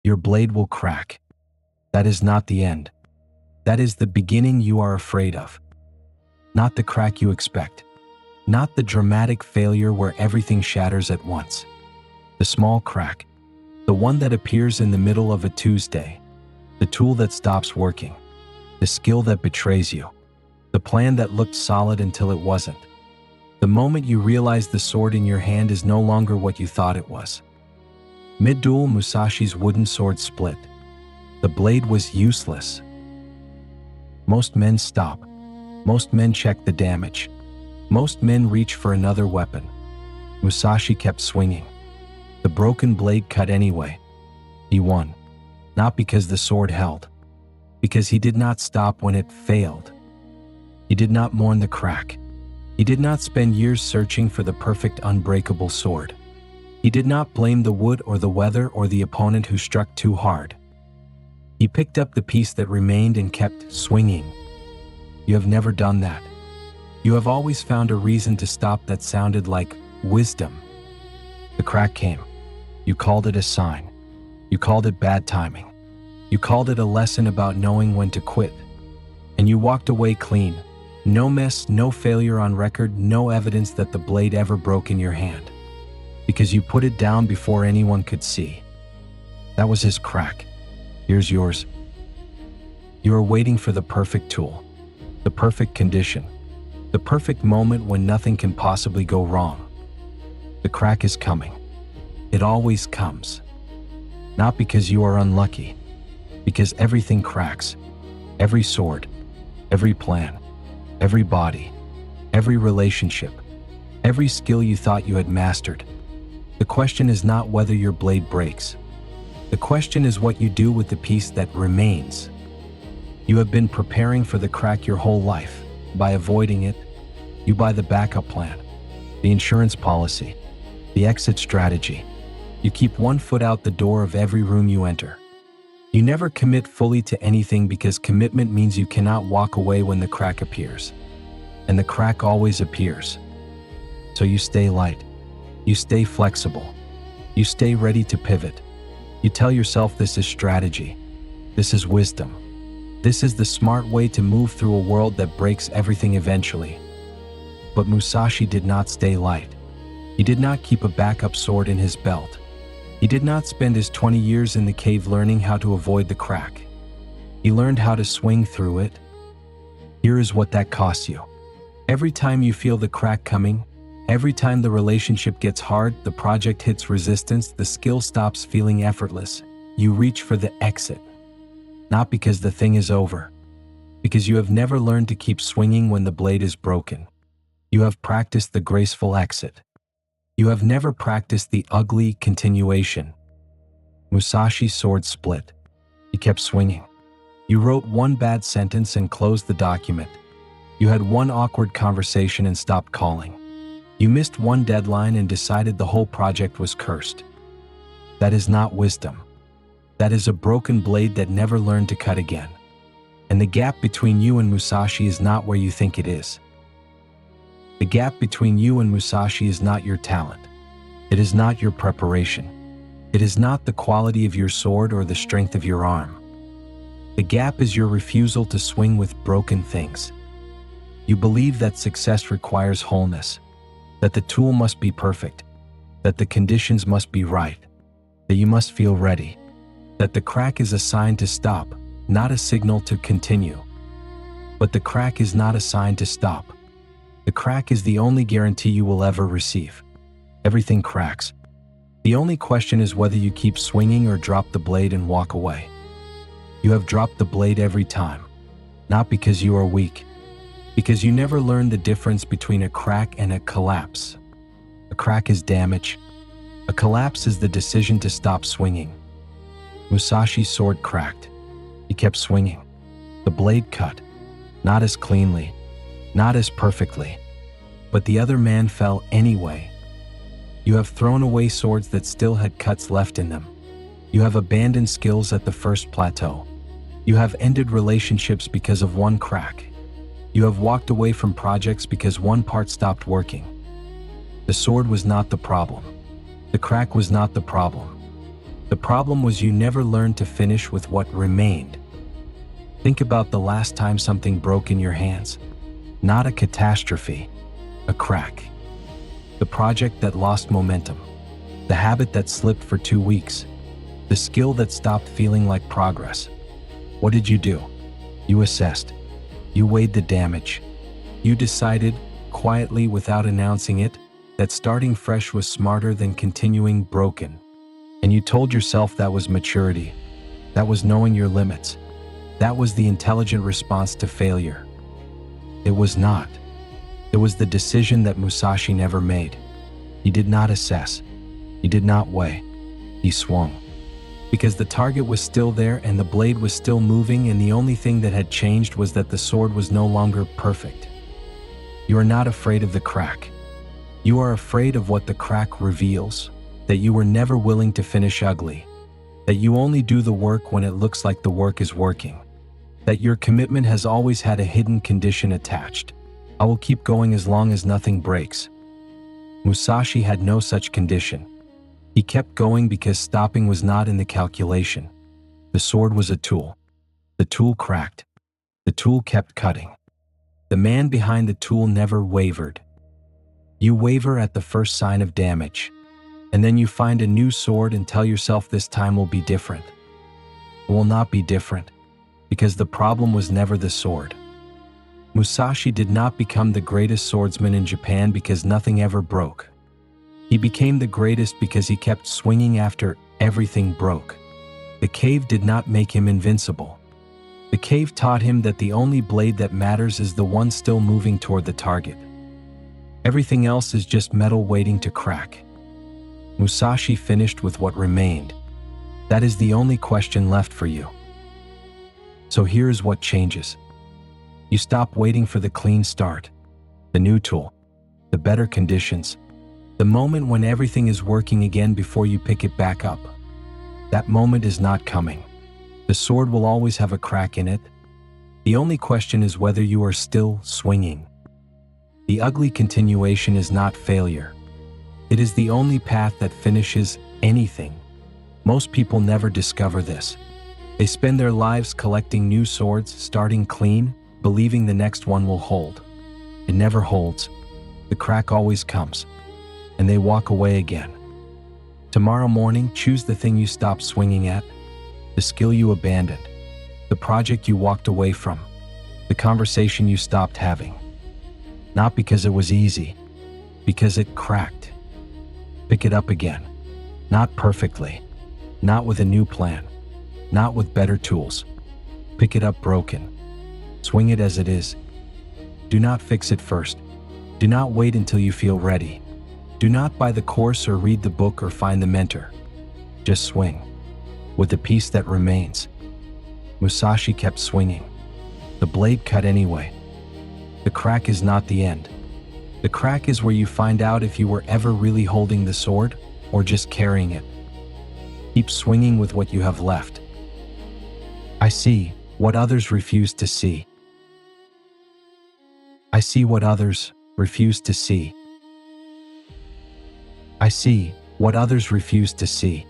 Your blade will crack. That is not the end. That is the beginning you are afraid of. Not the crack you expect. Not the dramatic failure where everything shatters at once. The small crack. The one that appears in the middle of a Tuesday. The tool that stops working. The skill that betrays you. The plan that looked solid until it wasn't. The moment you realize the sword in your hand is no longer what you thought it was. Mid-duel, Musashi's wooden sword split. The blade was useless. Most men stop. Most men check the damage. Most men reach for another weapon. Musashi kept swinging. The broken blade cut anyway. He won. Not because the sword held. Because he did not stop when it failed. He did not mourn the crack. He did not spend years searching for the perfect unbreakable sword. He did not blame the wood or the weather or the opponent who struck too hard. He picked up the piece that remained and kept swinging. You have never done that. You have always found a reason to stop that sounded like wisdom. The crack came. You called it a sign. You called it bad timing. You called it a lesson about knowing when to quit. And you walked away clean. No mess, no failure on record, no evidence that the blade ever broke in your hand. Because you put it down before anyone could see. That was his crack. Here's yours. You are waiting for the perfect tool, the perfect condition, the perfect moment when nothing can possibly go wrong. The crack is coming. It always comes. Not because you are unlucky, because everything cracks. Every sword, every plan, every body, every relationship, every skill you thought you had mastered. The question is not whether your blade breaks. The question is what you do with the piece that remains. You have been preparing for the crack your whole life. By avoiding it, you buy the backup plan, the insurance policy, the exit strategy. You keep one foot out the door of every room you enter. You never commit fully to anything because commitment means you cannot walk away when the crack appears. And the crack always appears. So you stay light. You stay flexible. You stay ready to pivot. You tell yourself this is strategy. This is wisdom. This is the smart way to move through a world that breaks everything eventually. But Musashi did not stay light. He did not keep a backup sword in his belt. He did not spend his 20 years in the cave learning how to avoid the crack. He learned how to swing through it. Here is what that costs you. Every time you feel the crack coming, every time the relationship gets hard, the project hits resistance, the skill stops feeling effortless, you reach for the exit. Not because the thing is over, because you have never learned to keep swinging when the blade is broken. You have practiced the graceful exit. You have never practiced the ugly continuation. Musashi's sword split. He kept swinging. You wrote one bad sentence and closed the document. You had one awkward conversation and stopped calling. You missed one deadline and decided the whole project was cursed. That is not wisdom. That is a broken blade that never learned to cut again. And the gap between you and Musashi is not where you think it is. The gap between you and Musashi is not your talent. It is not your preparation. It is not the quality of your sword or the strength of your arm. The gap is your refusal to swing with broken things. You believe that success requires wholeness, that the tool must be perfect, that the conditions must be right, that you must feel ready, that the crack is a sign to stop, not a signal to continue. But the crack is not a sign to stop. The crack is the only guarantee you will ever receive. Everything cracks. The only question is whether you keep swinging or drop the blade and walk away. You have dropped the blade every time, not because you are weak, because you never learned the difference between a crack and a collapse. A crack is damage. A collapse is the decision to stop swinging. Musashi's sword cracked. He kept swinging. The blade cut, not as cleanly, not as perfectly, but the other man fell anyway. You have thrown away swords that still had cuts left in them. You have abandoned skills at the first plateau. You have ended relationships because of one crack. You have walked away from projects because one part stopped working. The sword was not the problem. The crack was not the problem. The problem was you never learned to finish with what remained. Think about the last time something broke in your hands. Not a catastrophe, a crack. The project that lost momentum. The habit that slipped for 2 weeks. The skill that stopped feeling like progress. What did you do? You assessed. You weighed the damage. You decided, quietly without announcing it, that starting fresh was smarter than continuing broken. And you told yourself that was maturity. That was knowing your limits. That was the intelligent response to failure. It was not. It was the decision that Musashi never made. He did not assess. He did not weigh. He swung. Because the target was still there and the blade was still moving, and the only thing that had changed was that the sword was no longer perfect. You are not afraid of the crack. You are afraid of what the crack reveals, that you were never willing to finish ugly, that you only do the work when it looks like the work is working, that your commitment has always had a hidden condition attached. I will keep going as long as nothing breaks. Musashi had no such condition. He kept going because stopping was not in the calculation. The sword was a tool. The tool cracked. The tool kept cutting. The man behind the tool never wavered. You waver at the first sign of damage, and then you find a new sword and tell yourself this time will be different. It will not be different, because the problem was never the sword. Musashi did not become the greatest swordsman in Japan because nothing ever broke. He became the greatest because he kept swinging after everything broke. The cave did not make him invincible. The cave taught him that the only blade that matters is the one still moving toward the target. Everything else is just metal waiting to crack. Musashi finished with what remained. That is the only question left for you. So here is what changes. You stop waiting for the clean start, the new tool, the better conditions, the moment when everything is working again before you pick it back up. That moment is not coming. The sword will always have a crack in it. The only question is whether you are still swinging. The ugly continuation is not failure. It is the only path that finishes anything. Most people never discover this. They spend their lives collecting new swords, starting clean, believing the next one will hold. It never holds. The crack always comes, and they walk away again. Tomorrow morning, choose the thing you stopped swinging at, the skill you abandoned, the project you walked away from, the conversation you stopped having. Not because it was easy, because it cracked. Pick it up again. Not perfectly, not with a new plan, not with better tools. Pick it up broken. Swing it as it is. Do not fix it first. Do not wait until you feel ready. Do not buy the course or read the book or find the mentor. Just swing, with the piece that remains. Musashi kept swinging. The blade cut anyway. The crack is not the end. The crack is where you find out if you were ever really holding the sword or just carrying it. Keep swinging with what you have left. I see what others refuse to see. I see what others refuse to see. I see what others refuse to see.